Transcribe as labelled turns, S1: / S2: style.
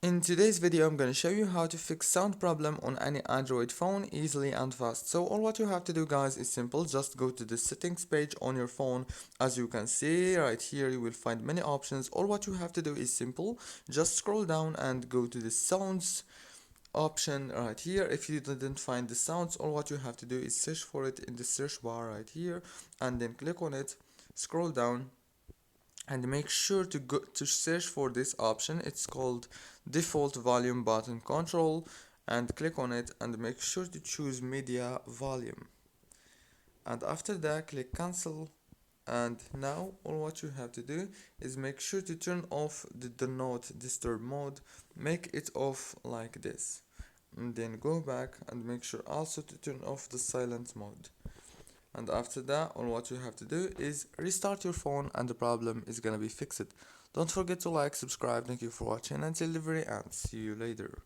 S1: In today's video, I'm going to show you how to fix sound problem on any Android phone easily and fast. So all what you have to do, guys, is simple. Just go to the settings page on your phone. As you can see right here, you will find many options. All what you have to do is simple. Just scroll down and go to the sounds option right here. If you didn't find the sounds, all what you have to do is search for it in the search bar right here, and then click on it, scroll down, and make sure to go to search for this option. It's called default volume button control, and click on it and make sure to choose media volume, and after that click cancel. And now all what you have to do is make sure to turn off the do not disturb mode, make it off like this, and then go back and make sure also to turn off the silent mode. And after that, all what you have to do is restart your phone and the problem is gonna be fixed. Don't forget to like, subscribe. Thank you for watching until delivery, and see you later.